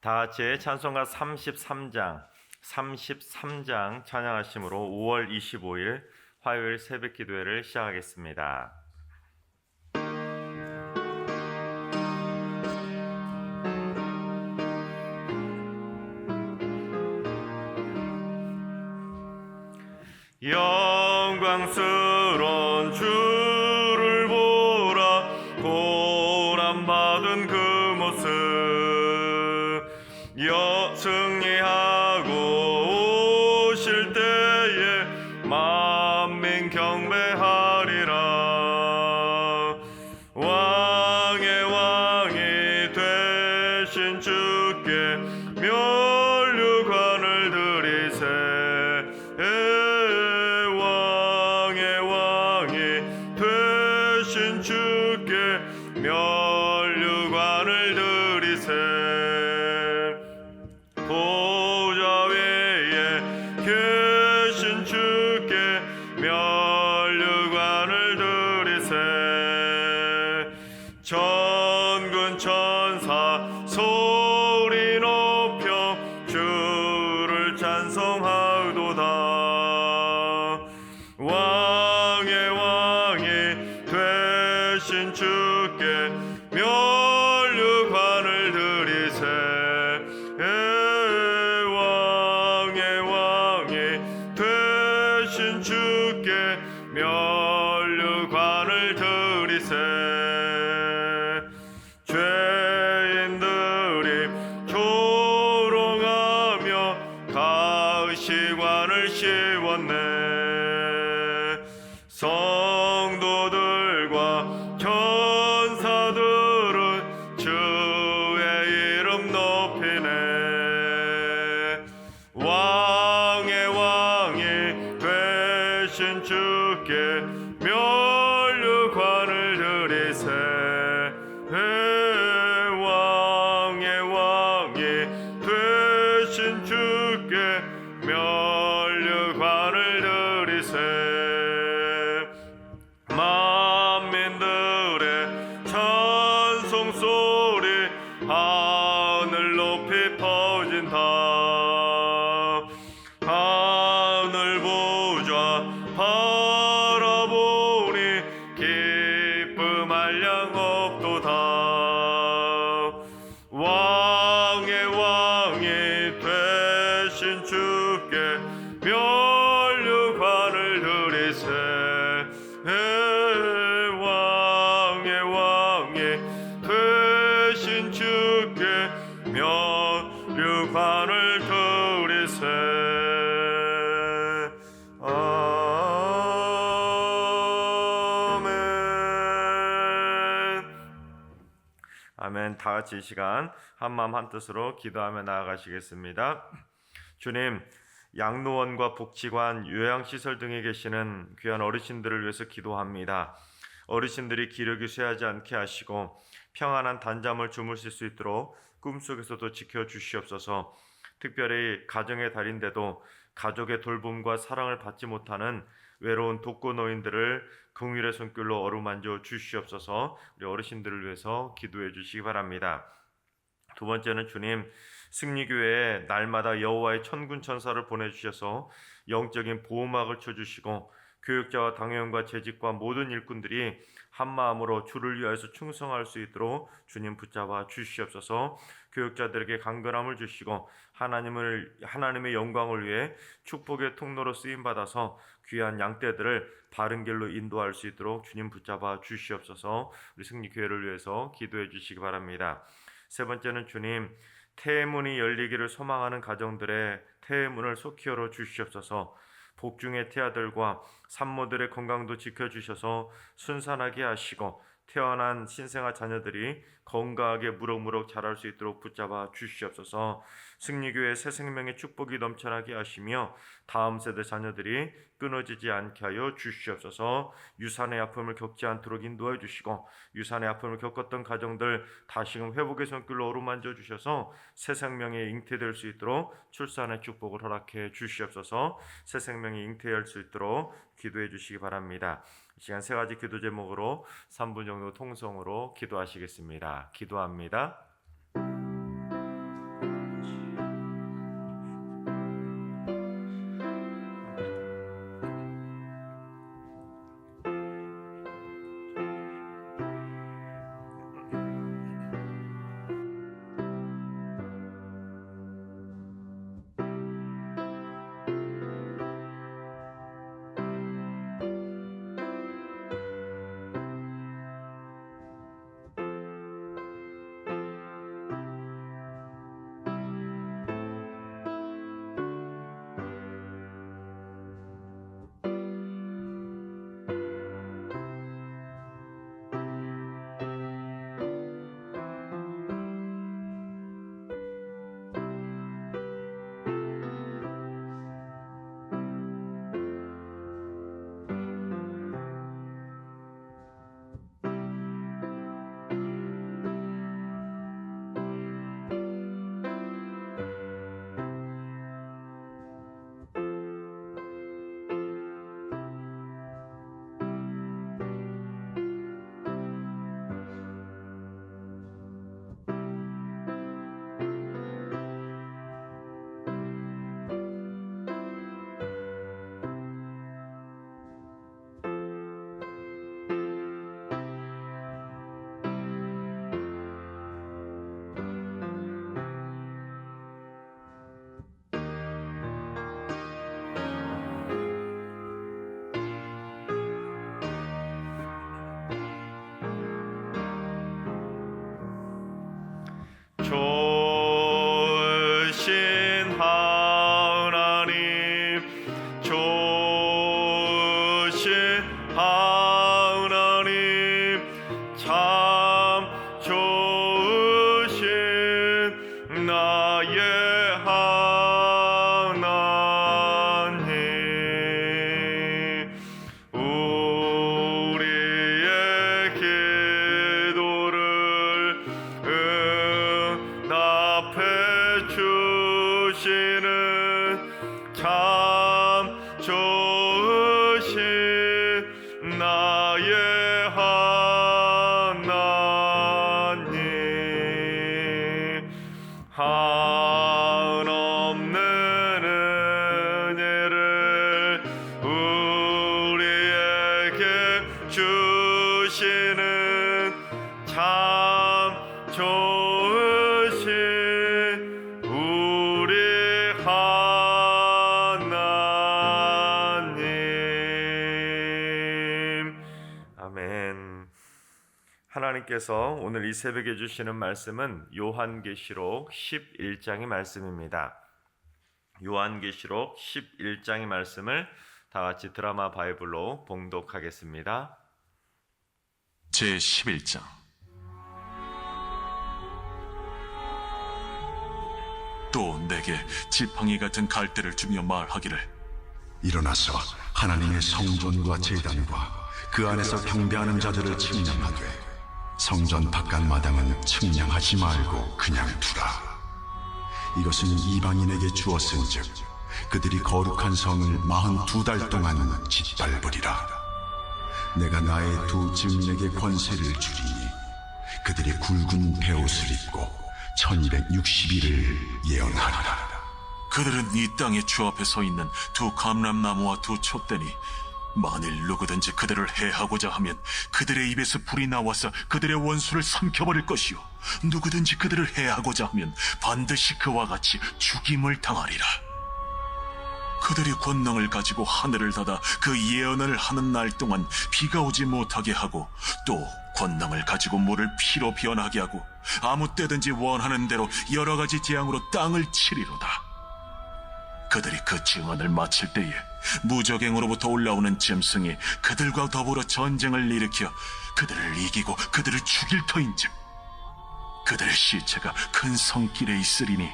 다 같이 찬송가 33장 찬양하심으로 5월 25일 화요일 새벽 기도회를 시작하겠습니다. 영광스러운 주를 보라, 고난받은 그 모습, 승리하고 오실 때에 만민 경배하리라. 왕의 왕이 되신 주께 면류관을 드리세. 왕의 왕이 되신 주께 면류관을 드리세. 보좌 위에 계신 주께 면류관을 드리세. 천군 천사 소리 높여 주를 찬송하도다. 왕의 왕이 되신 주께 면류관을 드리세. 왕의 왕이 되신 주께 면류관을 드리세. 죄인들이 조롱하며 가시관을 씌웠네. 성도들과 천사들은 주의 이름 높이네. 왕의 왕이 되신 주께 면류관을 드리세. 왕의 왕이 되신 주께 면류관을 드리세. 만민들의 찬송소리 하늘 높이 퍼진다. 하늘 보좌 바라보니 기쁨할 양 없도다. 왕의 왕이 되신 주께 면류관을 드리세. 왕의 왕이 되신 주께 면류관을 드리세. 아멘. 다 같이 이 시간 한마음 한뜻으로 기도하며 나아가시겠습니다. 주님, 양로원과 복지관, 요양시설 등에 계시는 귀한 어르신들을 위해서 기도합니다. 어르신들이 기력이 쇠하지 않게 하시고 평안한 단잠을 주무실 수 있도록 꿈속에서도 지켜주시옵소서. 특별히 가정의 달인데도 가족의 돌봄과 사랑을 받지 못하는 외로운 독거노인들을 긍휼의 손길로 어루만져 주시옵소서. 우리 어르신들을 위해서 기도해 주시기 바랍니다. 두 번째는 주님, 승리교회에 날마다 여호와의 천군 천사를 보내주셔서 영적인 보호막을 쳐주시고 교육자와 당회원과 재직과 모든 일꾼들이 한마음으로 주를 위하여서 충성할 수 있도록 주님 붙잡아 주시옵소서. 교육자들에게 강건함을 주시고 하나님의 영광을 위해 축복의 통로로 쓰임받아서 귀한 양떼들을 바른 길로 인도할 수 있도록 주님 붙잡아 주시옵소서. 우리 승리교회를 위해서 기도해 주시기 바랍니다. 세 번째는 주님, 태문이 열리기를 소망하는 가정들의 태문을 속히 열어 주시옵소서. 복중의 태아들과 산모들의 건강도 지켜주셔서 순산하게 하시고 태어난 신생아 자녀들이 건강하게 무럭무럭 자랄 수 있도록 붙잡아 주시옵소서. 승리교회 새 생명의 축복이 넘쳐나게 하시며 다음 세대 자녀들이 끊어지지 않게 하여 주시옵소서. 유산의 아픔을 겪지 않도록 인도해 주시고 유산의 아픔을 겪었던 가정들 다시금 회복의 손길로 어루만져 주셔서 새 생명에 잉태될 수 있도록 출산의 축복을 허락해 주시옵소서. 새 생명이 잉태할 수 있도록 기도해 주시기 바랍니다. 이 시간 세 가지 기도 제목으로 3분 정도 통성으로 기도하시겠습니다. 기도합니다. 참 좋으신 우리 하나님. 아멘. 하나님께서 오늘 이 새벽에 주시는 말씀은 요한계시록 11장의 말씀입니다. 요한계시록 11장의 말씀을 다 같이 드라마 바이블로 봉독하겠습니다. 제11장. 또 내게 지팡이 같은 갈대를 주며 말하기를, 일어나서 하나님의 성전과 제단과 그 안에서 경배하는 자들을 측량하되 성전 바깥 마당은 측량하지 말고 그냥 두라. 이것은 이방인에게 주었은즉 그들이 거룩한 성을 42달 동안 짓밟으리라. 내가 나의 두 증인에게 권세를 주리니 그들이 굵은 베옷을 입고 1260일을 예언하리라. 그들은 이 땅의 주 앞에 서 있는 두 감람나무와 두 촛대니 만일 누구든지 그들을 해하고자 하면 그들의 입에서 불이 나와서 그들의 원수를 삼켜버릴 것이요, 누구든지 그들을 해하고자 하면 반드시 그와 같이 죽임을 당하리라. 그들이 권능을 가지고 하늘을 닫아 그 예언을 하는 날 동안 비가 오지 못하게 하고, 또 권능을 가지고 물을 피로 변하게 하고, 아무 때든지 원하는 대로 여러 가지 재앙으로 땅을 치리로다. 그들이 그 증언을 마칠 때에 무적행으로부터 올라오는 짐승이 그들과 더불어 전쟁을 일으켜 그들을 이기고 그들을 죽일 터인즉 그들의 시체가 큰 성길에 있으리니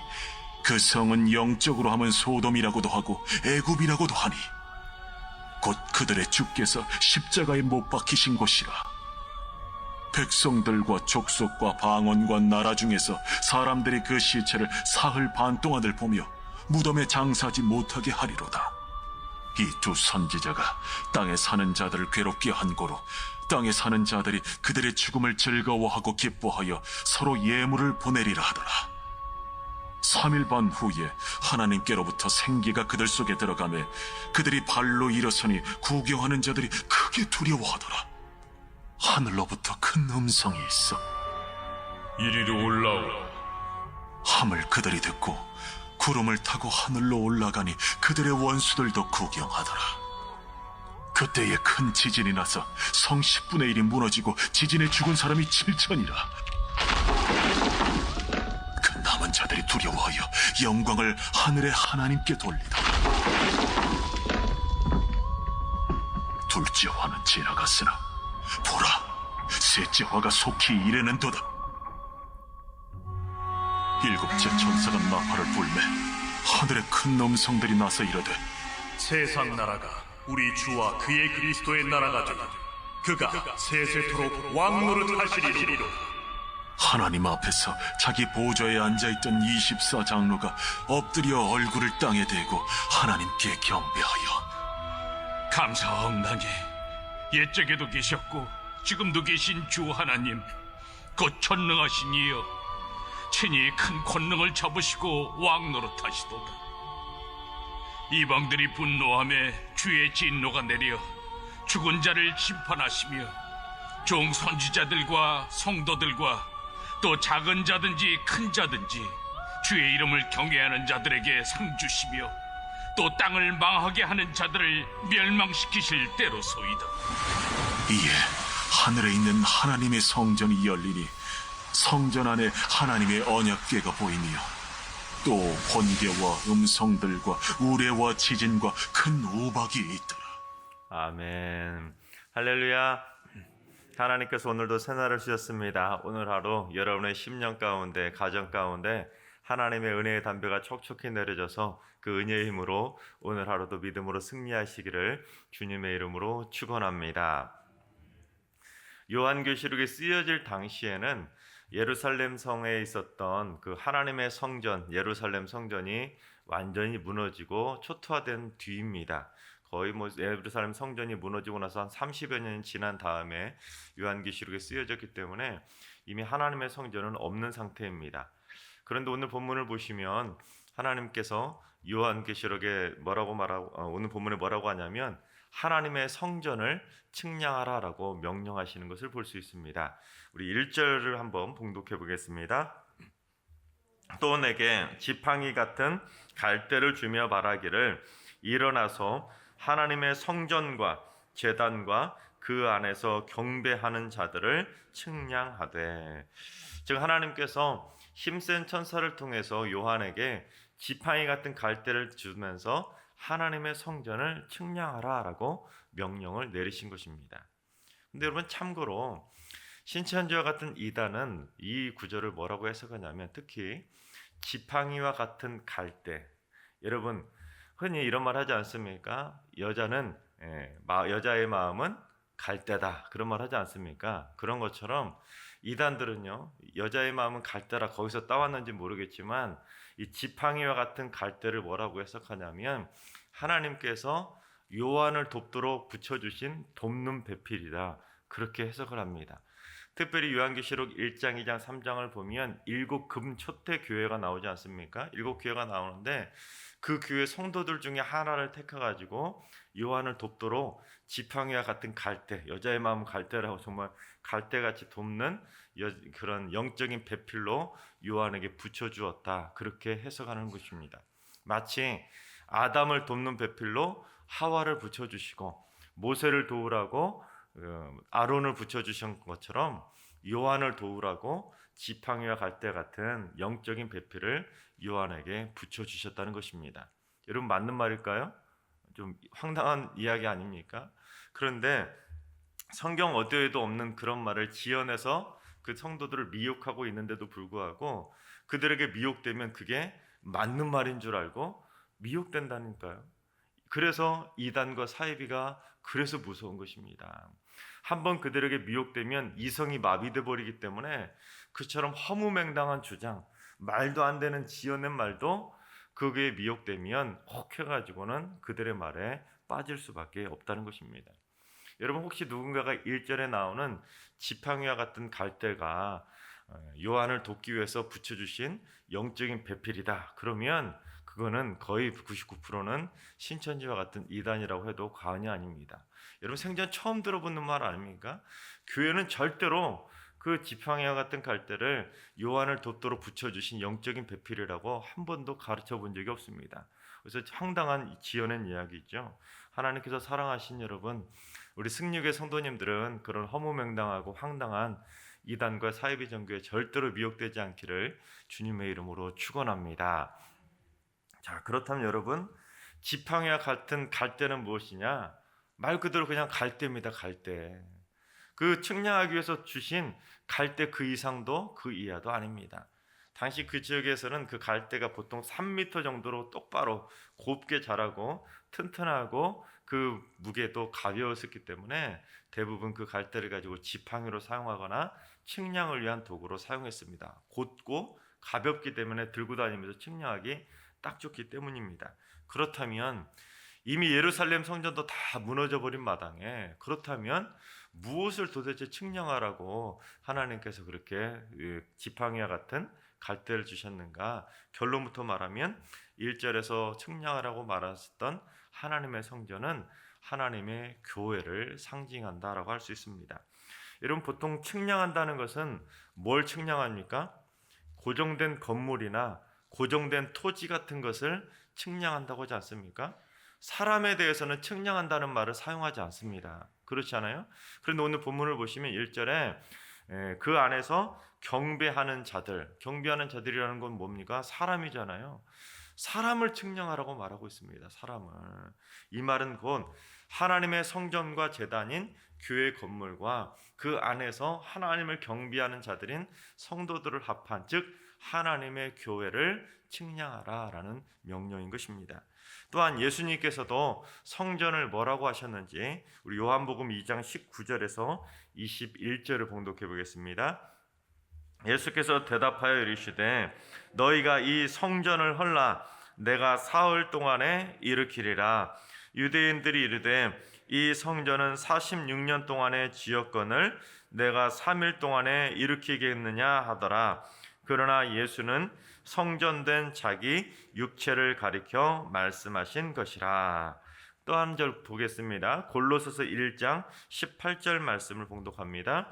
그 성은 영적으로 하면 소돔이라고도 하고 애굽이라고도 하니 곧 그들의 주께서 십자가에 못 박히신 곳이라. 백성들과 족속과 방언과 나라 중에서 사람들이 그 시체를 사흘 반 동안을 보며 무덤에 장사하지 못하게 하리로다. 이 두 선지자가 땅에 사는 자들을 괴롭게 한 고로 땅에 사는 자들이 그들의 죽음을 즐거워하고 기뻐하여 서로 예물을 보내리라 하더라. 3일 반 후에 하나님께로부터 생기가 그들 속에 들어가매 그들이 발로 일어서니 구경하는 자들이 크게 두려워하더라. 하늘로부터 큰 음성이 있어 이리로 올라오라. 함을 그들이 듣고 구름을 타고 하늘로 올라가니 그들의 원수들도 구경하더라. 그때에 큰 지진이 나서 성 10분의 1이 무너지고 지진에 죽은 사람이 7천이라. 그 남은 자들이 두려워하여 영광을 하늘의 하나님께 돌리더라. 둘째 화는 지나갔으나 보라, 셋째 화가 속히 이르는도다. 일곱째 천사가 나팔을 불매 하늘에 큰 음성들이 나서 이르되, 세상 나라가 우리 주와 그의 그리스도의 나라가 되니 그가 세세토록 왕노릇하시리로다. 하나님 앞에서 자기 보좌에 앉아있던 24장로가 엎드려 얼굴을 땅에 대고 하나님께 경배하여, 감사하옵나니 옛적에도 계셨고 지금도 계신 주 하나님, 곧 전능하신 이여, 친히 큰 권능을 잡으시고 왕노릇하시도다. 이방들이 분노하며 주의 진노가 내려 죽은 자를 심판하시며 종 선지자들과 성도들과 또 작은 자든지 큰 자든지 주의 이름을 경외하는 자들에게 상 주시며 또 땅을 망하게 하는 자들을 멸망시키실 때로소이다. 이에 하늘에 있는 하나님의 성전이 열리니 성전 안에 하나님의 언약궤가 보이며 또 번개와 음성들과 우레와 지진과 큰 우박이 있더라. 아멘. 할렐루야. 하나님께서 오늘도 새날을 주셨습니다. 오늘 하루 여러분의 심령 가운데, 가정 가운데 하나님의 은혜의 담배가 촉촉히 내려져서 그 은혜의 힘으로 오늘 하루도 믿음으로 승리하시기를 주님의 이름으로 축원합니다. 요한계시록이 쓰여질 당시에는 예루살렘 성에 있었던 그 하나님의 성전, 예루살렘 성전이 완전히 무너지고 초토화된 뒤입니다. 거의 예루살렘 성전이 무너지고 나서 한 30여 년이 지난 다음에 요한계시록에 쓰여졌기 때문에 이미 하나님의 성전은 없는 상태입니다. 그런데 오늘 본문을 보시면 하나님께서 요한계시록에 오늘 본문에 뭐라고 하냐면 하나님의 성전을 측량하라라고 명령하시는 것을 볼 수 있습니다. 우리 1절을 한번 봉독해 보겠습니다. 또 내게 지팡이 같은 갈대를 주며 말하기를 일어나서 하나님의 성전과 제단과 그 안에서 경배하는 자들을 측량하되. 즉 하나님께서 힘센 천사를 통해서 요한에게 지팡이 같은 갈대를 주면서 하나님의 성전을 측량하라라고 명령을 내리신 것입니다. 근데 여러분 참고로 신천지와 같은 이단은 이 구절을 뭐라고 해석하냐면 특히 지팡이와 같은 갈대. 여러분 흔히 이런 말 하지 않습니까? 여자의 마음은 갈대다, 그런 말 하지 않습니까? 그런 것처럼 이단들은요, 여자의 마음은 갈대라 거기서 따왔는지 모르겠지만 이 지팡이와 같은 갈대를 뭐라고 해석하냐면 하나님께서 요한을 돕도록 붙여주신 돕는 배필이다, 그렇게 해석을 합니다. 특별히 요한계시록 1장, 2장, 3장을 보면 7 금초대 교회가 나오지 않습니까? 7 교회가 나오는데 그 교회 성도들 중에 하나를 택해가지고 요한을 돕도록 지팡이와 같은 갈대, 여자의 마음 갈대라고 정말 갈대같이 돕는 그런 영적인 배필로 요한에게 붙여주었다, 그렇게 해석하는 것입니다. 마치 아담을 돕는 배필로 하와를 붙여주시고 모세를 도우라고 아론을 붙여주신 것처럼 요한을 도우라고 지팡이와 갈대 같은 영적인 배필을 요한에게 붙여주셨다는 것입니다. 여러분 맞는 말일까요? 좀 황당한 이야기 아닙니까? 그런데 성경 어디에도 없는 그런 말을 지어내서 그 성도들을 미혹하고 있는데도 불구하고 그들에게 미혹되면 그게 맞는 말인 줄 알고 미혹된다니까요. 그래서 이단과 사이비가 그래서 무서운 것입니다. 한번 그들에게 미혹되면 이성이 마비돼 버리기 때문에 그처럼 허무맹랑한 주장, 말도 안 되는 지어낸 말도 그게 미혹되면 혹해가지고는 그들의 말에 빠질 수밖에 없다는 것입니다. 여러분 혹시 누군가가 1절에 나오는 지팡이와 같은 갈대가 요한을 돕기 위해서 붙여주신 영적인 배필이다, 그러면 그거는 거의 99%는 신천지와 같은 이단이라고 해도 과언이 아닙니다. 여러분 생전 처음 들어보는 말 아닙니까? 교회는 절대로 그 지팡이와 같은 갈대를 요한을 돕도록 붙여주신 영적인 배필이라고 한 번도 가르쳐 본 적이 없습니다. 그래서 황당한 지어낸 이야기죠. 하나님께서 사랑하신 여러분, 우리 승리교회 성도님들은 그런 허무맹랑하고 황당한 이단과 사이비 종교에 절대로 미혹되지 않기를 주님의 이름으로 축원합니다. 자, 그렇다면 여러분, 지팡이와 같은 갈대는 무엇이냐? 말 그대로 그냥 갈대입니다. 갈대. 그 측량하기 위해서 주신 갈대 그 이상도 그 이하도 아닙니다. 당시 그 지역에서는 그 갈대가 보통 3m 정도로 똑바로 곱게 자라고 튼튼하고 그 무게도 가벼웠기 때문에 대부분 그 갈대를 가지고 지팡이로 사용하거나 측량을 위한 도구로 사용했습니다. 곧고 가볍기 때문에 들고 다니면서 측량하기 딱 좋기 때문입니다. 그렇다면 이미 예루살렘 성전도 다 무너져 버린 마당에 그렇다면 무엇을 도대체 측량하라고 하나님께서 그렇게 지팡이와 같은 갈대를 주셨는가? 결론부터 말하면 1절에서 측량하라고 말하셨던 하나님의 성전은 하나님의 교회를 상징한다라고 할 수 있습니다. 여러분 보통 측량한다는 것은 뭘 측량합니까? 고정된 건물이나 고정된 토지 같은 것을 측량한다고 하지 않습니까? 사람에 대해서는 측량한다는 말을 사용하지 않습니다. 그렇지 않아요? 그런데 오늘 본문을 보시면 1절에 그 안에서 경배하는 자들, 경배하는 자들이라는 건 뭡니까? 사람이잖아요. 사람을 측량하라고 말하고 있습니다. 사람을. 이 말은 곧 하나님의 성전과 제단인 교회 건물과 그 안에서 하나님을 경배하는 자들인 성도들을 합한, 즉 하나님의 교회를 측량하라라는 명령인 것입니다. 또한 예수님께서도 성전을 뭐라고 하셨는지 우리 요한복음 2장 19절에서 21절을 봉독해 보겠습니다. 예수께서 대답하여 이르시되 너희가 이 성전을 헐라 내가 사흘 동안에 일으키리라. 유대인들이 이르되 이 성전은 46년 동안의 지었건을 내가 3일 동안에 일으키겠느냐 하더라. 그러나 예수는 성전된 자기 육체를 가리켜 말씀하신 것이라. 또 한 절 보겠습니다. 골로새서 1장 18절 말씀을 봉독합니다.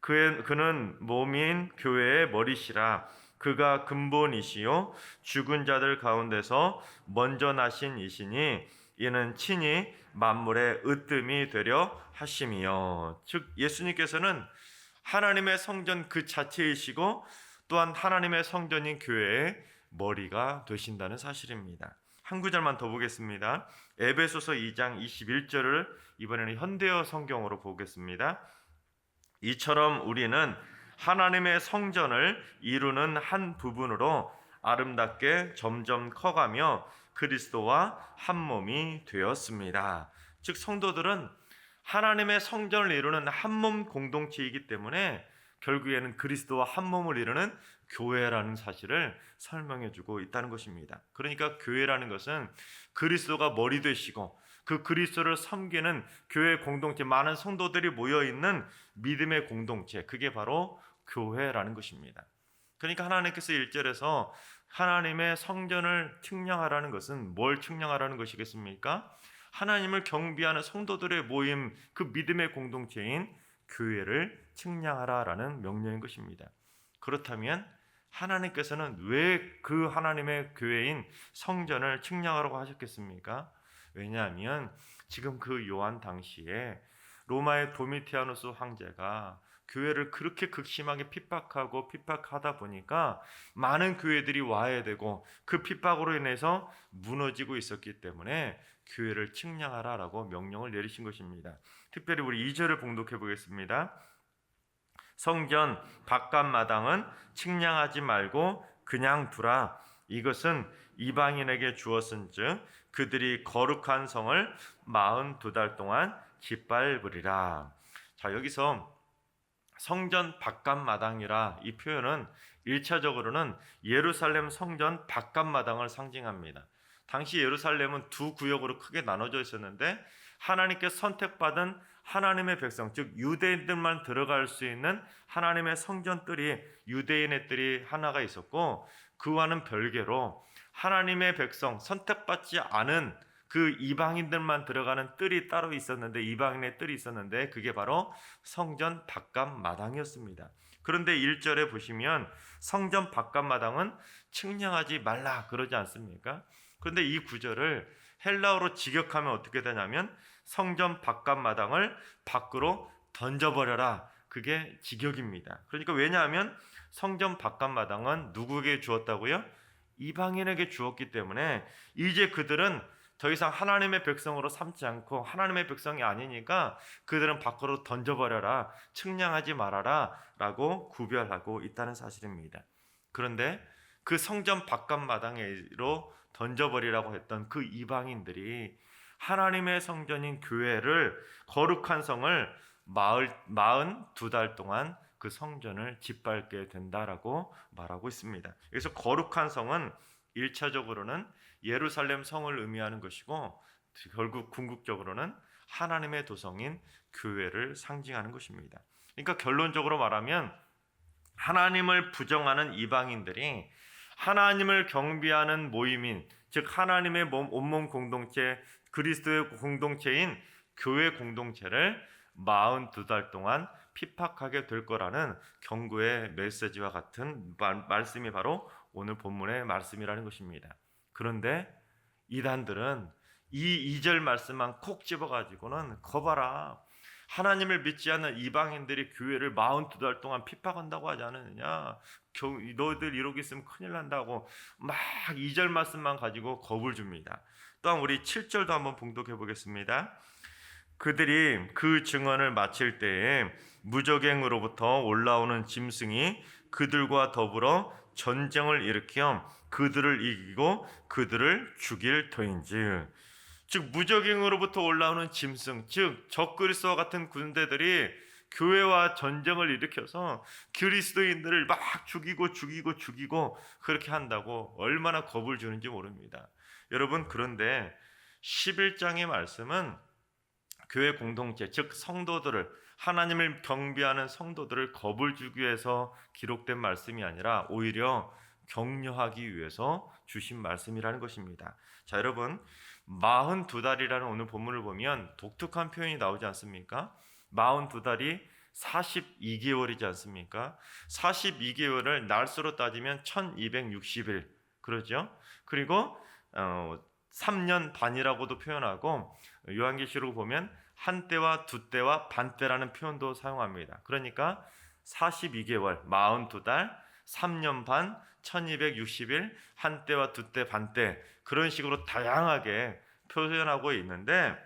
그는 몸인 교회의 머리시라. 그가 근본이시요 죽은 자들 가운데서 먼저 나신 이시니 이는 친히 만물의 으뜸이 되려 하심이요. 즉 예수님께서는 하나님의 성전 그 자체이시고 또한 하나님의 성전인 교회의 머리가 되신다는 사실입니다. 한 구절만 더 보겠습니다. 에베소서 2장 21절을 이번에는 현대어 성경으로 보겠습니다. 이처럼 우리는 하나님의 성전을 이루는 한 부분으로 아름답게 점점 커가며 그리스도와 한 몸이 되었습니다. 즉 성도들은 하나님의 성전을 이루는 한 몸 공동체이기 때문에 결국에는 그리스도와 한 몸을 이루는 교회라는 사실을 설명해 주고 있다는 것입니다. 그러니까 교회라는 것은 그리스도가 머리 되시고 그 그리스도를 섬기는 교회 공동체, 많은 성도들이 모여 있는 믿음의 공동체, 그게 바로 교회라는 것입니다. 그러니까 하나님께서 1절에서 하나님의 성전을 측량하라는 것은 뭘 측량하라는 것이겠습니까? 하나님을 경배하는 성도들의 모임, 그 믿음의 공동체인 교회를 측량하라라는 명령인 것입니다. 그렇다면 하나님께서는 왜 그 하나님의 교회인 성전을 측량하라고 하셨겠습니까? 왜냐하면 지금 그 요한 당시에 로마의 도미티아누스 황제가 교회를 그렇게 극심하게 핍박하다 보니까 많은 교회들이 와야 되고 그 핍박으로 인해서 무너지고 있었기 때문에 교회를 측량하라라고 명령을 내리신 것입니다. 특별히 우리 2절을 봉독해 보겠습니다. 성전 바깥마당은 측량하지 말고 그냥 두라. 이것은 이방인에게 주었은즉 그들이 거룩한 성을 42달 동안 짓밟으리라. 자, 여기서 성전 바깥마당이라 이 표현은 1차적으로는 예루살렘 성전 바깥마당을 상징합니다. 당시 예루살렘은 두 구역으로 크게 나눠져 있었는데 하나님께 선택받은 하나님의 백성, 즉 유대인들만 들어갈 수 있는 하나님의 성전들이 유대인의 뜰이 하나가 있었고 그와는 별개로 하나님의 백성, 선택받지 않은 그 이방인들만 들어가는 뜰이 따로 있었는데, 이방인의 뜰이 있었는데 그게 바로 성전 바깥마당이었습니다. 그런데 1절에 보시면 성전 바깥마당은 측량하지 말라 그러지 않습니까? 그런데 이 구절을 헬라어로 직역하면 어떻게 되냐면 성전 바깥마당을 밖으로 던져버려라, 그게 직역입니다. 그러니까 왜냐하면 성전 바깥마당은 누구에게 주었다고요? 이방인에게 주었기 때문에 이제 그들은 더 이상 하나님의 백성으로 삼지 않고 하나님의 백성이 아니니까 그들은 밖으로 던져버려라, 측량하지 말아라 라고 구별하고 있다는 사실입니다. 그런데 그 성전 바깥마당으로 던져버리라고 했던 그 이방인들이 하나님의 성전인 교회를, 거룩한 성을 42달 동안 그 성전을 짓밟게 된다라고 말하고 있습니다. 그래서 거룩한 성은 1차적으로는 예루살렘 성을 의미하는 것이고 결국 궁극적으로는 하나님의 도성인 교회를 상징하는 것입니다. 그러니까 결론적으로 말하면 하나님을 부정하는 이방인들이 하나님을 경배하는 모임인, 즉 하나님의 온몸 공동체, 그리스도의 공동체인 교회 공동체를 42달 동안 핍박하게 될 거라는 경고의 메시지와 같은 말씀이 바로 오늘 본문의 말씀이라는 것입니다. 그런데 이단들은 이 2절 말씀만 콕 집어가지고는 거봐라, 하나님을 믿지 않는 이방인들이 교회를 42달 동안 핍박한다고 하지 않느냐, 너희들 이러고 있으면 큰일 난다고 막 2절 말씀만 가지고 겁을 줍니다. 또한 우리 7절도 한번 봉독해 보겠습니다. 그들이 그 증언을 마칠 때에 무적행으로부터 올라오는 짐승이 그들과 더불어 전쟁을 일으켜 그들을 이기고 그들을 죽일 터인즉, 즉 무적행으로부터 올라오는 짐승, 즉 적그리스도와 같은 군대들이 교회와 전쟁을 일으켜서 그리스도인들을 막 죽이고 그렇게 한다고 얼마나 겁을 주는지 모릅니다. 여러분, 그런데 11장의 말씀은 교회 공동체, 즉 성도들을, 하나님을 경배하는 성도들을 겁을 주기 위해서 기록된 말씀이 아니라 오히려 격려하기 위해서 주신 말씀이라는 것입니다. 자, 여러분, 42달이라는 오늘 본문을 보면 독특한 표현이 나오지 않습니까? 42달이 42개월이지 않습니까? 42개월을 날수로 따지면 1260일 그러죠. 그리고 3년 반이라고도 표현하고 요한계시록 보면 한 때와 두 때와 반 때라는 표현도 사용합니다. 그러니까 42개월, 42달, 3년 반, 1260일, 한 때와 두 때, 반 때 그런 식으로 다양하게 표현하고 있는데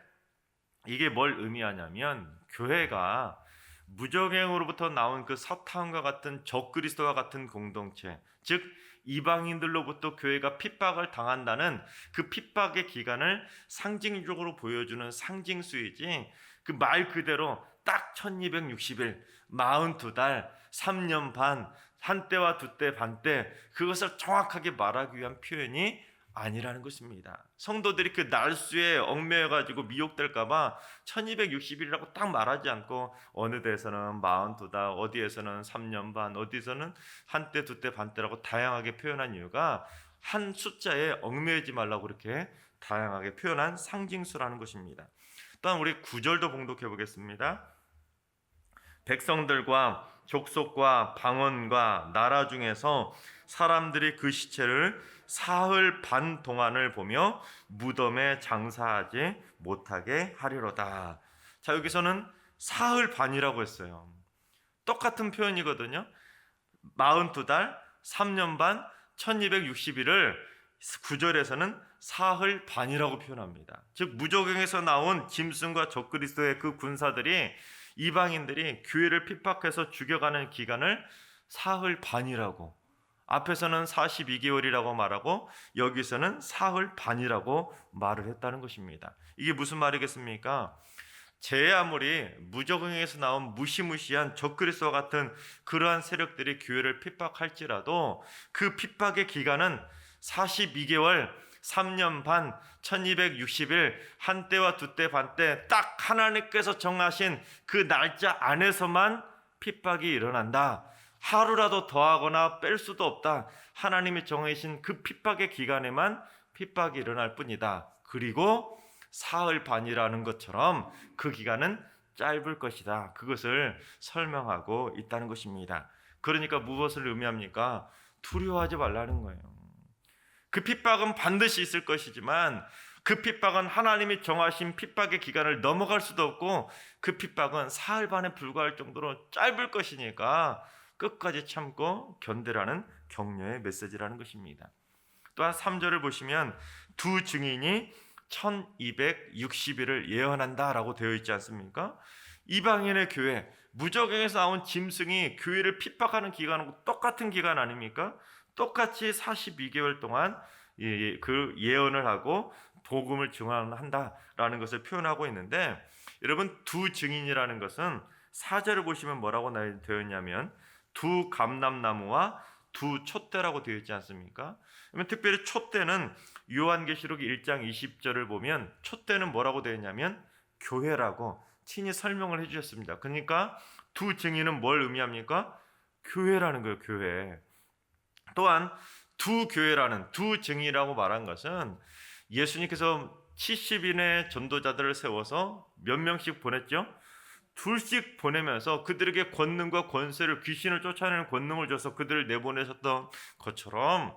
이게 뭘 의미하냐면 교회가 무적행으로부터 나온 그 사탄과 같은 적그리스도와 같은 공동체, 즉 이방인들로부터 교회가 핍박을 당한다는 그 핍박의 기간을 상징적으로 보여주는 상징수이지 그 말 그대로 딱 1260일, 42달, 3년 반, 한 때와 두 때, 반 때 그것을 정확하게 말하기 위한 표현이 아니라는 것입니다. 성도들이 그 날수에 얽매여가지고 미혹될까봐 1260일이라고 딱 말하지 않고 어느 데서는 42달, 어디에서는 3년 반, 어디서는 한때, 두때, 반때라고 다양하게 표현한 이유가 한 숫자에 얽매이지 말라고 그렇게 다양하게 표현한 상징수라는 것입니다. 또한 우리 9절도 봉독해 보겠습니다. 백성들과 족속과 방언과 나라 중에서 사람들이 그 시체를 사흘 반 동안을 보며 무덤에 장사하지 못하게 하리로다. 자, 여기서는 사흘 반이라고 했어요. 똑같은 표현이거든요. 42달, 3년 반, 1260일을 9절에서는 사흘 반이라고 표현합니다. 즉 무적행에서 나온 짐승과 적그리스도의 그 군사들이 이방인들이 교회를 핍박해서 죽여가는 기간을 사흘 반이라고, 앞에서는 42개월이라고 말하고 여기서는 사흘 반이라고 말을 했다는 것입니다. 이게 무슨 말이겠습니까? 제 아무리 무적응에서 나온 무시무시한 적그리스도와 같은 그러한 세력들이 교회를 핍박할지라도 그 핍박의 기간은 42개월, 3년 반, 1260일, 한 때와 두 때, 반 때 딱 하나님께서 정하신 그 날짜 안에서만 핍박이 일어난다. 하루라도 더하거나 뺄 수도 없다. 하나님이 정하신 그 핍박의 기간에만 핍박이 일어날 뿐이다. 그리고 사흘 반이라는 것처럼 그 기간은 짧을 것이다. 그것을 설명하고 있다는 것입니다. 그러니까 무엇을 의미합니까? 두려워하지 말라는 거예요. 그 핍박은 반드시 있을 것이지만 그 핍박은 하나님이 정하신 핍박의 기간을 넘어갈 수도 없고 그 핍박은 사흘 반에 불과할 정도로 짧을 것이니까 끝까지 참고 견디라는 격려의 메시지라는 것입니다. 또한 3절을 보시면 두 증인이 1260일을 예언한다라고 되어 있지 않습니까? 이방인의 교회, 무적행에서 나온 짐승이 교회를 핍박하는 기간하고 똑같은 기간 아닙니까? 똑같이 42개월 동안 그 예언을 하고 복음을 증언한다라는 것을 표현하고 있는데, 여러분 두 증인이라는 것은 4절을 보시면 뭐라고 되어 있냐면 두 감람나무와 두 촛대라고 되어 있지 않습니까? 그러면 특별히 촛대는 요한계시록 1장 20절을 보면 촛대는 뭐라고 되어 있냐면 교회라고 친히 설명을 해주셨습니다. 그러니까 두 증인은 뭘 의미합니까? 교회라는 거예요. 교회. 또한 두 교회라는 두 증인이라고 말한 것은 예수님께서 70인의 전도자들을 세워서 몇 명씩 보냈죠? 둘씩 보내면서 그들에게 권능과 권세를, 귀신을 쫓아내는 권능을 줘서 그들을 내보내셨던 것처럼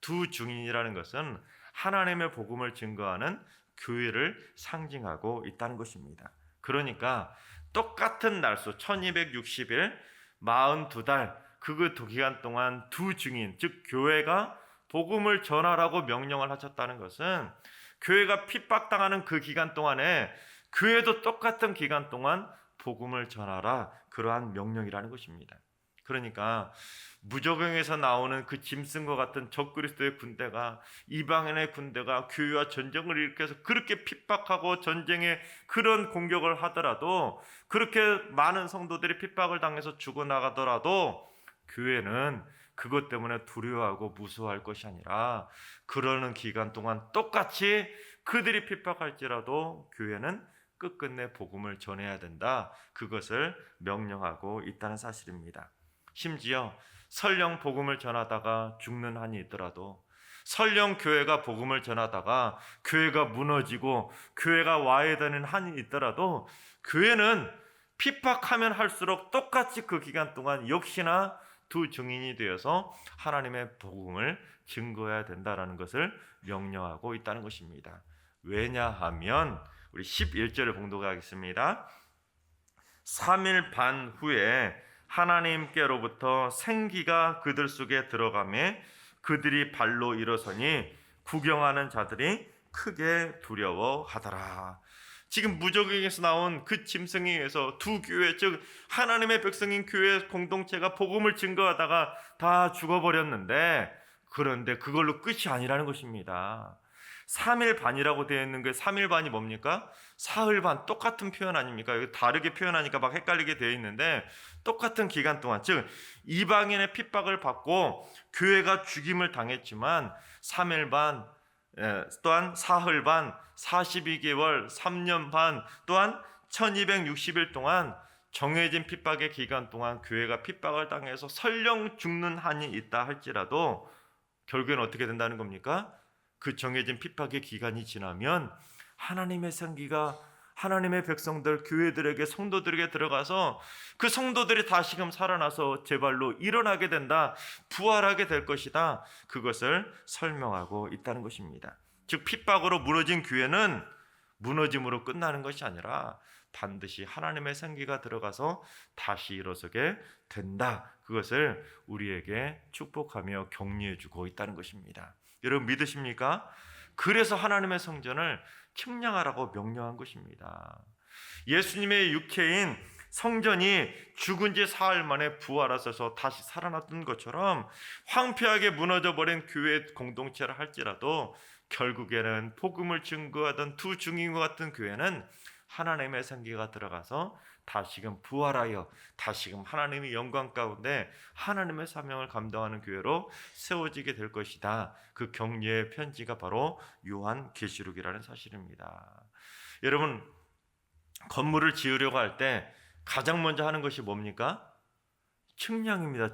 두 증인이라는 것은 하나님의 복음을 증거하는 교회를 상징하고 있다는 것입니다. 그러니까 똑같은 날수 1260일 42달 그 기간 동안 두 증인, 즉 교회가 복음을 전하라고 명령을 하셨다는 것은 교회가 핍박당하는 그 기간 동안에 교회도 똑같은 기간 동안 복음을 전하라, 그러한 명령이라는 것입니다. 그러니까 무적응에서 나오는 그 짐승과 같은 적그리스도의 군대가, 이방인의 군대가 교회와 전쟁을 일으켜서 그렇게 핍박하고 전쟁에 그런 공격을 하더라도, 그렇게 많은 성도들이 핍박을 당해서 죽어나가더라도 교회는 그것 때문에 두려워하고 무서워할 것이 아니라 그러는 기간 동안 똑같이 그들이 핍박할지라도 교회는 끝끝내 복음을 전해야 된다. 그것을 명령하고 있다는 사실입니다. 심지어 설령 복음을 전하다가 죽는 한이 있더라도, 설령 교회가 복음을 전하다가 교회가 무너지고 교회가 와해되는 한이 있더라도 교회는 핍박하면 할수록 똑같이 그 기간 동안 역시나 두 증인이 되어서 하나님의 복음을 증거해야 된다라는 것을 명령하고 있다는 것입니다. 왜냐하면 우리 11절을 봉독하겠습니다. 3일 반 후에 하나님께로부터 생기가 그들 속에 들어가매 그들이 발로 일어서니 구경하는 자들이 크게 두려워하더라. 지금 무적에서 나온 그 짐승에 의해서 두 교회, 즉 하나님의 백성인 교회 공동체가 복음을 증거하다가 다 죽어버렸는데, 그런데 그걸로 끝이 아니라는 것입니다. 3일 반이라고 되어 있는 게 3일 반이 뭡니까? 사흘 반, 똑같은 표현 아닙니까? 여기 다르게 표현하니까 막 헷갈리게 되어 있는데, 똑같은 기간 동안, 즉 이방인의 핍박을 받고 교회가 죽임을 당했지만 3일 반, 또한 사흘 반, 42개월, 3년 반, 또한 1260일 동안 정해진 핍박의 기간 동안 교회가 핍박을 당해서 설령 죽는 한이 있다 할지라도 결국엔 어떻게 된다는 겁니까? 그 정해진 핍박의 기간이 지나면 하나님의 생기가 하나님의 백성들, 교회들에게, 성도들에게 들어가서 그 성도들이 다시금 살아나서 제발로 일어나게 된다, 부활하게 될 것이다, 그것을 설명하고 있다는 것입니다. 즉 핍박으로 무너진 교회는 무너짐으로 끝나는 것이 아니라 반드시 하나님의 생기가 들어가서 다시 일어서게 된다, 그것을 우리에게 축복하며 격려해주고 있다는 것입니다. 여러분 믿으십니까? 그래서 하나님의 성전을 측량하라고 명령한 것입니다. 예수님의 육체인 성전이 죽은 지 사흘 만에 부활하셔서 다시 살아났던 것처럼 황폐하게 무너져버린 교회 공동체를 할지라도 결국에는 복음을 증거하던 두 증인과 같은 교회는 하나님의 생기가 들어가서 다시금 부활하여 다시금 하나님의 영광 가운데 하나님의 사명을 감당하는 교회로 세워지게 될 것이다. 그 격려의 편지가 바로 요한계시록이라는 사실입니다. 여러분, 건물을 지으려고 할 때 가장 먼저 하는 것이 뭡니까? 측량입니다.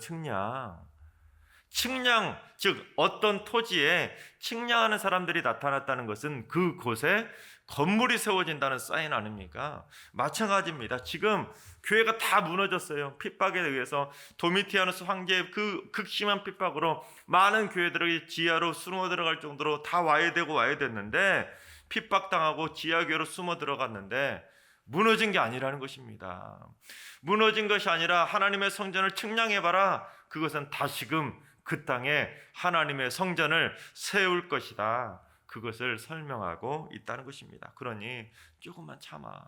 측량, 즉 어떤 토지에 측량하는 사람들이 나타났다는 것은 그곳에 건물이 세워진다는 사인 아닙니까? 마찬가지입니다. 지금 교회가 다 무너졌어요. 핍박에 의해서 도미티아누스 황제의 그 극심한 핍박으로 많은 교회들이 지하로 숨어 들어갈 정도로 다 와야 됐는데, 핍박당하고 지하교회로 숨어 들어갔는데 무너진 게 아니라는 것입니다. 무너진 것이 아니라 하나님의 성전을 측량해봐라. 그것은 다시금 그 땅에 하나님의 성전을 세울 것이다. 그것을 설명하고 있다는 것입니다. 그러니 조금만 참아.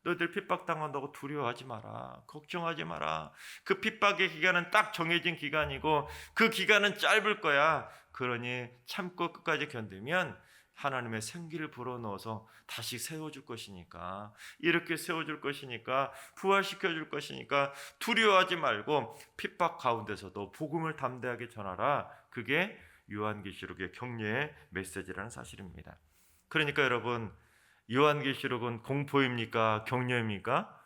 너희들 핍박당한다고 두려워하지 마라. 걱정하지 마라. 그 핍박의 기간은 딱 정해진 기간이고 그 기간은 짧을 거야. 그러니 참고 끝까지 견디면 하나님의 생기를 불어넣어서 다시 세워줄 것이니까, 이렇게 세워줄 것이니까, 부활시켜줄 것이니까 두려워하지 말고 핍박 가운데서도 복음을 담대하게 전하라. 그게 요한계시록의 격려의 메시지라는 사실입니다. 그러니까 여러분, 요한계시록은 공포입니까? 격려입니까?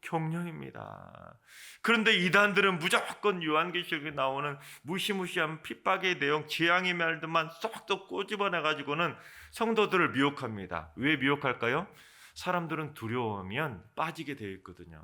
격려입니다. 그런데 이단들은 무조건 요한계시록에 나오는 무시무시한 핍박의 내용, 재앙의 말들만 쏙쏙 꼬집어내가지고는 성도들을 미혹합니다. 왜 미혹할까요? 사람들은 두려우면 빠지게 되어 있거든요.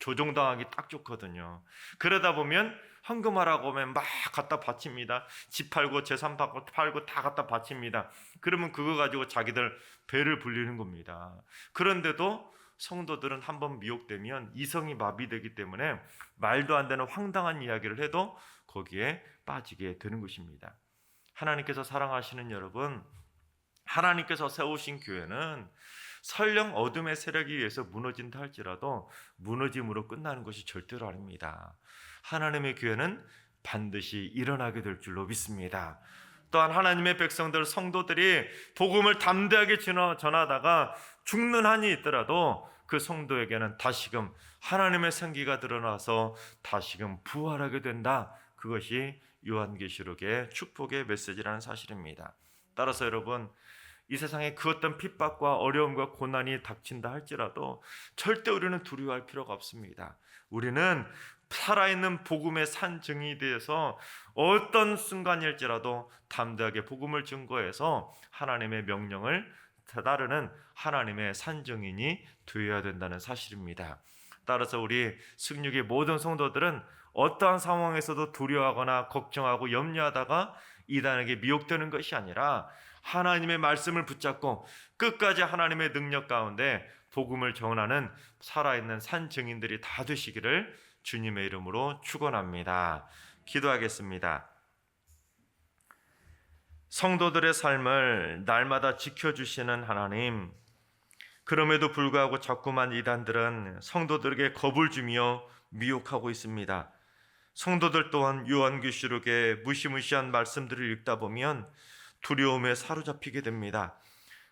조종당하기 딱 좋거든요. 그러다 보면 헌금하라고 하면 막 갖다 바칩니다. 집 팔고 재산 팔고 다 갖다 바칩니다. 그러면 그거 가지고 자기들 배를 불리는 겁니다. 그런데도 성도들은 한번 미혹되면 이성이 마비되기 때문에 말도 안 되는 황당한 이야기를 해도 거기에 빠지게 되는 것입니다. 하나님께서 사랑하시는 여러분, 하나님께서 세우신 교회는 설령 어둠의 세력에 의해서 무너진다 할지라도 무너짐으로 끝나는 것이 절대로 아닙니다. 하나님의 교회는 반드시 일어나게 될 줄로 믿습니다. 또한 하나님의 백성들, 성도들이 복음을 담대하게 전하다가 죽는 한이 있더라도 그 성도에게는 다시금 하나님의 생기가 드러나서 다시금 부활하게 된다. 그것이 요한계시록의 축복의 메시지라는 사실입니다. 따라서 여러분, 이 세상에 그 어떤 핍박과 어려움과 고난이 닥친다 할지라도 절대 우리는 두려워할 필요가 없습니다. 우리는 살아있는 복음의 산 증인이 되어서 어떤 순간일지라도 담대하게 복음을 증거해서 하나님의 명령을 따르는 하나님의 산 증인이 되어야 된다는 사실입니다. 따라서 우리 승육의 모든 성도들은 어떠한 상황에서도 두려워하거나 걱정하고 염려하다가 이단에게 미혹되는 것이 아니라 하나님의 말씀을 붙잡고 끝까지 하나님의 능력 가운데 복음을 전하는 살아있는 산 증인들이 다 되시기를 주님의 이름으로 축원합니다. 기도하겠습니다. 성도들의 삶을 날마다 지켜주시는 하나님, 그럼에도 불구하고 자꾸만 이단들은 성도들에게 겁을 주며 미혹하고 있습니다. 성도들 또한 요한계시록의 무시무시한 말씀들을 읽다 보면 두려움에 사로잡히게 됩니다.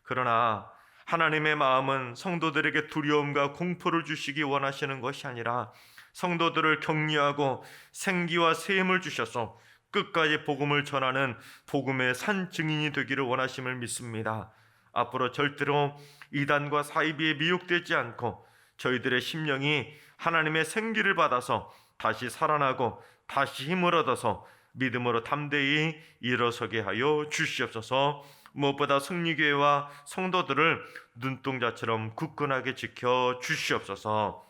그러나 하나님의 마음은 성도들에게 두려움과 공포를 주시기 원하시는 것이 아니라 성도들을 격려하고 생기와 샘을 주셔서 끝까지 복음을 전하는 복음의 산 증인이 되기를 원하심을 믿습니다. 앞으로 절대로 이단과 사이비에 미혹되지 않고 저희들의 심령이 하나님의 생기를 받아서 다시 살아나고 다시 힘을 얻어서 믿음으로 담대히 일어서게 하여 주시옵소서. 무엇보다 승리교회와 성도들을 눈동자처럼 굳건하게 지켜 주시옵소서.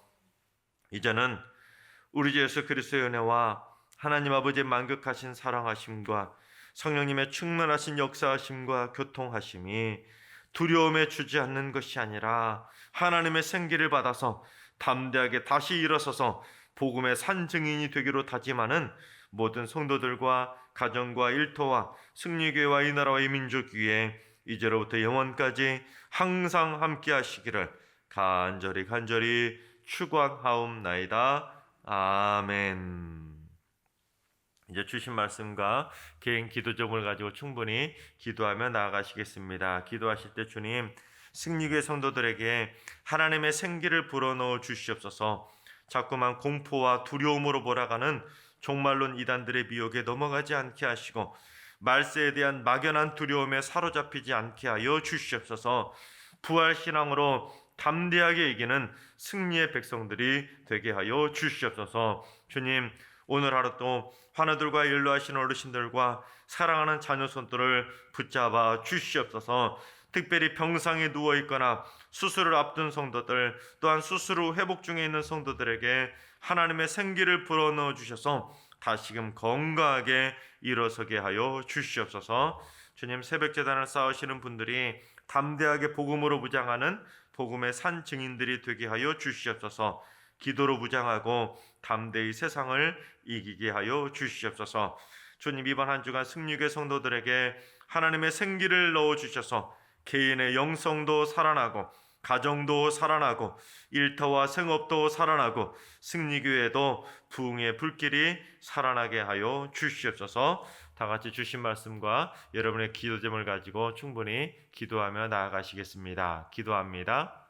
이제는 우리 주 예수 그리스도의 은혜와 하나님 아버지의 만극하신 사랑하심과 성령님의 충만하신 역사하심과 교통하심이 두려움에 주지 않는 것이 아니라 하나님의 생기를 받아서 담대하게 다시 일어서서 복음의 산 증인이 되기로 다짐하는 모든 성도들과 가정과 일터와 승리교회와 이 나라와 이 민족 위에 이제로부터 영원까지 항상 함께 하시기를 간절히 축원하옵나이다. 아멘. 이제 주신 말씀과 개인 기도 제목을 가지고 충분히 기도하며 나아가시겠습니다. 기도하실 때 주님, 승리교회 성도들에게 하나님의 생기를 불어넣어 주시옵소서. 자꾸만 공포와 두려움으로 몰아가는 종말론 이단들의 미혹에 넘어가지 않게 하시고 말세에 대한 막연한 두려움에 사로잡히지 않게 하여 주시옵소서. 부활신앙으로 담대하게 이기는 승리의 백성들이 되게 하여 주시옵소서. 주님, 오늘 하루도 환우들과 연로하신 어르신들과 사랑하는 자녀 손들을 붙잡아 주시옵소서. 특별히 병상에 누워있거나 수술을 앞둔 성도들, 또한 수술 후 회복 중에 있는 성도들에게 하나님의 생기를 불어넣어 주셔서 다시금 건강하게 일어서게 하여 주시옵소서. 주님, 새벽제단을 쌓으시는 분들이 담대하게 복음으로 무장하는 복음의 산 증인들이 되게 하여 주시옵소서. 기도로 무장하고 담대히 세상을 이기게 하여 주시옵소서. 주님, 이번 한 주간 승리교회 성도들에게 하나님의 생기를 넣어 주셔서 개인의 영성도 살아나고 가정도 살아나고 일터와 생업도 살아나고 승리교회도 부흥의 불길이 살아나게 하여 주시옵소서. 다 같이 주신 말씀과 여러분의 기도 제목을 가지고 충분히 기도하며 나아가시겠습니다. 기도합니다.